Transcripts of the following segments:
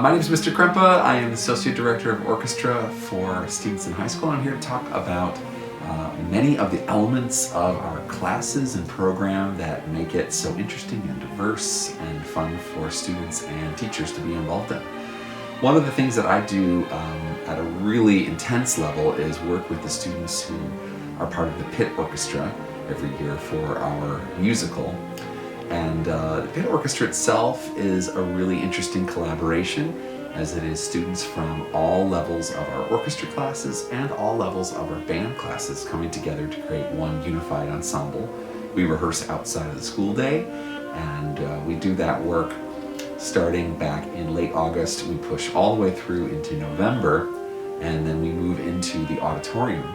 My name is Mr. Krempa. I am Associate Director of Orchestra for Stevenson High School. I'm here to talk about many of the elements of our classes and program that make it so interesting and diverse and fun for students and teachers to be involved in. One of the things that I do at a really intense level is work with the students who are part of the Pit Orchestra every year for our musical. And the Pit Orchestra itself is a really interesting collaboration, as it is students from all levels of our orchestra classes and all levels of our band classes coming together to create one unified ensemble. We rehearse outside of the school day, and we do that work starting back in late August. We push all the way through into November, and then we move into the auditorium.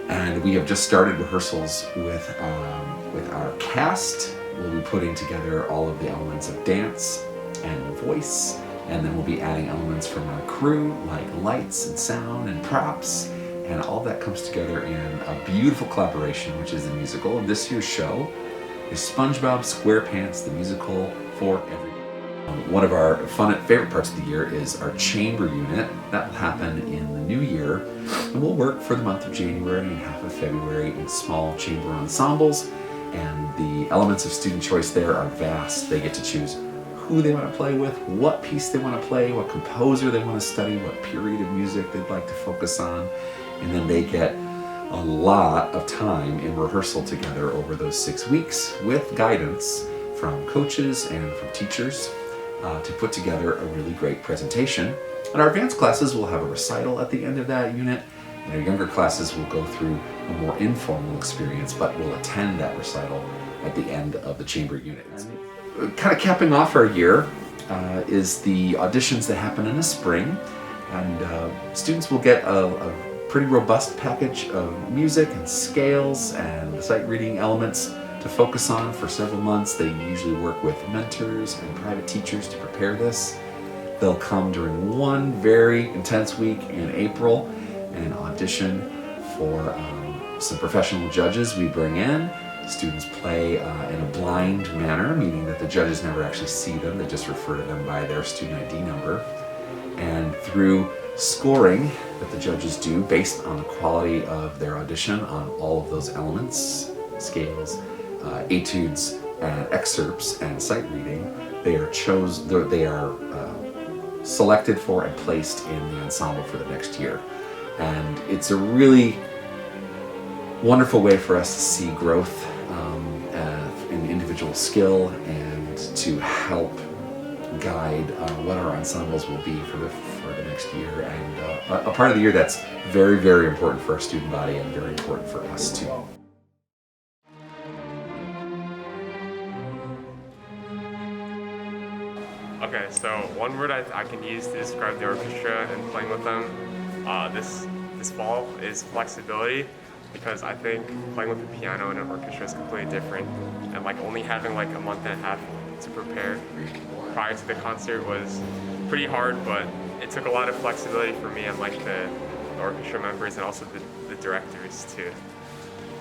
And we have just started rehearsals with our cast. We'll be putting together all of the elements of dance and voice, and then we'll be adding elements from our crew like lights and sound and props, and all that comes together in a beautiful collaboration, which is the musical. And this year's show is SpongeBob SquarePants, the musical for everyone. One of our fun and favorite parts of the year is our chamber unit. That will happen in the new year, and we'll work for the month of January and half of February in small chamber ensembles. And the elements of student choice there are vast. They get to choose who they want to play with, what piece they want to play, what composer they want to study, what period of music they'd like to focus on. And then they get a lot of time in rehearsal together over those 6 weeks with guidance from coaches and from teachers to put together a really great presentation. And our advanced classes will have a recital at the end of that unit. And our younger classes will go through a more informal experience, but will attend that recital at the end of the chamber unit. And kind of capping off our year is the auditions that happen in the spring. And students will get a pretty robust package of music and scales and sight reading elements to focus on for several months. They usually work with mentors and private teachers to prepare this. They'll come during one very intense week in April and audition for some professional judges we bring in. Students play in a blind manner, meaning that the judges never actually see them, they just refer to them by their student ID number. And through scoring that the judges do based on the quality of their audition on all of those elements, scales, etudes, and excerpts, and sight reading, they are selected for and placed in the ensemble for the next year. And it's a really wonderful way for us to see growth in individual skill and to help guide what our ensembles will be for the next year, and a part of the year that's very, very important for our student body and very important for us too. Okay, so one word I can use to describe the orchestra and playing with them this fall is flexibility, because I think playing with the piano in an orchestra is completely different, and like only having like a month and a half to prepare prior to the concert was pretty hard, but it took a lot of flexibility for me and like the orchestra members and also the directors to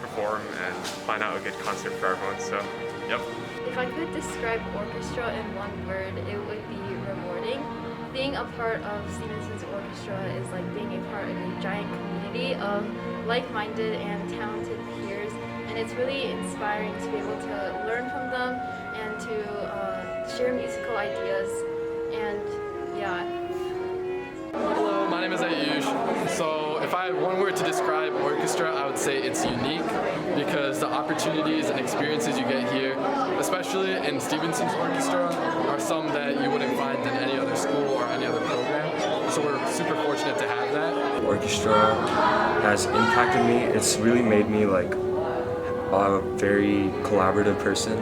perform and plan out a good concert for everyone. So, yep. If I could describe orchestra in one word, it would be rewarding. Being a part of Stevenson's orchestra is like being a part of a giant community of like-minded and talented peers, and it's really inspiring to be able to learn from them and to share musical ideas, and yeah. Hello, my name is Ayush. So if I had one word to describe orchestra, I would say it's unique, because the opportunities and experiences you get here, especially in Stevenson's orchestra, are some that you wouldn't find in any other school or any other program. So we're super fortunate to have that. Orchestra has impacted me. It's really made me like a very collaborative person,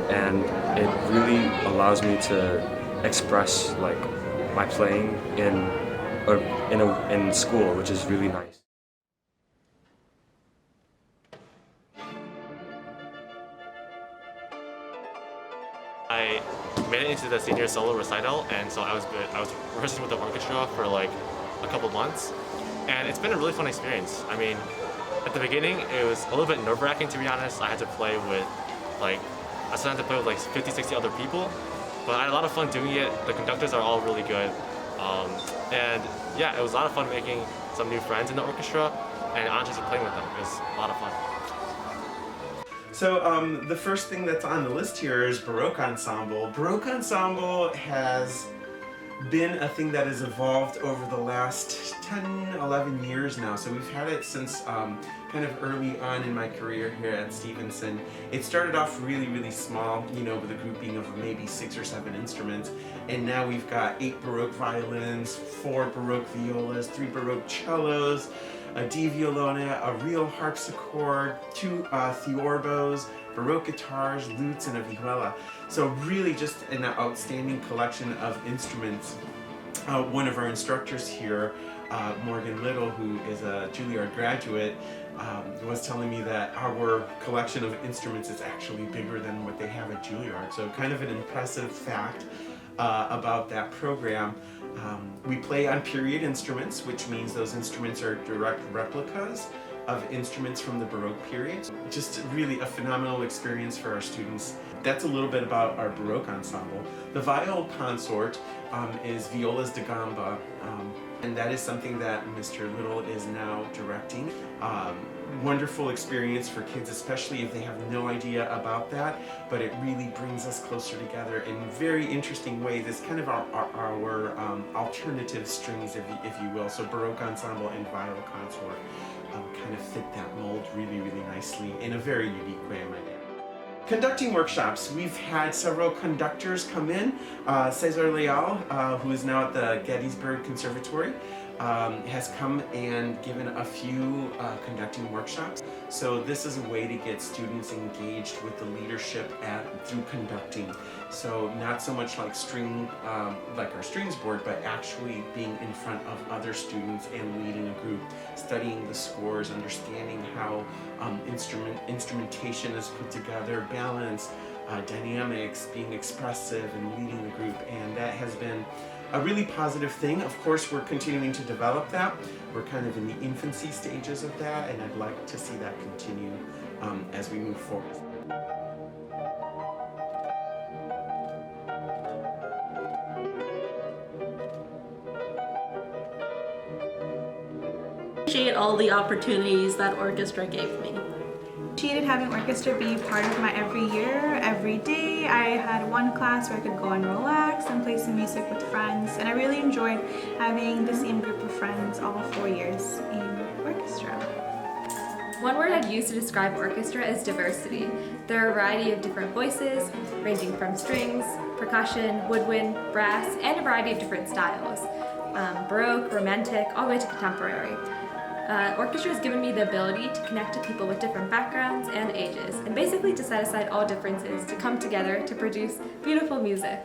and it really allows me to express like my playing in school, which is really nice. I made it into the senior solo recital, and so I was rehearsing with the orchestra for like a couple months, and it's been a really fun experience. I mean, at the beginning it was a little bit nerve-wracking, to be honest. I had to play with I still had to play with like 50, 60 other people, But I had a lot of fun doing it. The conductors are all really good. And yeah, it was a lot of fun making some new friends in the orchestra and honestly playing with them. It was a lot of fun. So the first thing that's on the list here is Baroque Ensemble. Baroque Ensemble has been a thing that has evolved over the last 10, 11 years now. So we've had it since kind of early on in my career here at Stevenson. It started off really, really small, you know, with a grouping of maybe 6 or 7 instruments. And now we've got 8 Baroque violins, 4 Baroque violas, 3 Baroque cellos, a D violona, a real harpsichord, 2 theorbos, Baroque guitars, lutes, and a vihuela. So really just an outstanding collection of instruments. One of our instructors here, Morgan Little, who is a Juilliard graduate, was telling me that our collection of instruments is actually bigger than what they have at Juilliard. So kind of an impressive fact about that program. We play on period instruments, which means those instruments are direct replicas of instruments from the Baroque period. Just really a phenomenal experience for our students. That's a little bit about our Baroque ensemble. The viol consort is Violas da Gamba, and that is something that Mr. Little is now directing. Wonderful experience for kids, especially if they have no idea about that, but it really brings us closer together in very interesting ways. It's kind of our alternative strings, if you will. So Baroque ensemble and viol consort kind of fit that mold really, really nicely in a very unique way, I might add. Conducting workshops. We've had several conductors come in. Cesar Leal, who is now at the Gettysburg Conservatory, has come and given a few conducting workshops. So this is a way to get students engaged with the leadership through conducting. So not so much like like our strings board, but actually being in front of other students and leading a group, studying the scores, understanding how instrumentation is put together, balance, dynamics, being expressive and leading the group, and that has been a really positive thing. Of course, we're continuing to develop that. We're kind of in the infancy stages of that, and I'd like to see that continue as we move forward. Appreciate all the opportunities that orchestra gave me. Appreciated having orchestra be part of my every year, every day. I had one class where I could go and relax and play some music with friends, and I really enjoyed having the same group of friends all 4 years in orchestra. One word I'd use to describe orchestra is diversity. There are a variety of different voices, ranging from strings, percussion, woodwind, brass, and a variety of different styles. Baroque, Romantic, all the way to contemporary. Orchestra has given me the ability to connect to people with different backgrounds and ages, and basically to set aside all differences to come together to produce beautiful music.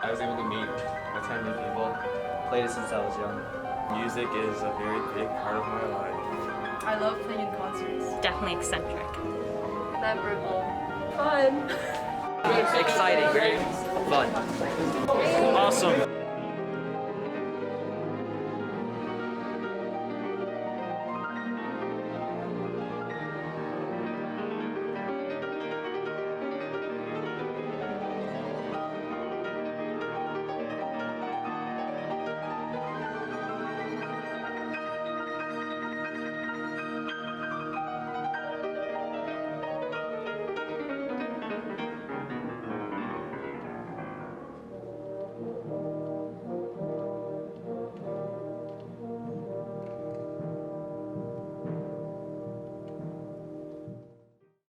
I was able to meet a ton of new people. Played it since I was young. Music is a very big part of my life. I love playing in concerts. Definitely eccentric. Memorable. Fun. Exciting. Very fun. Awesome.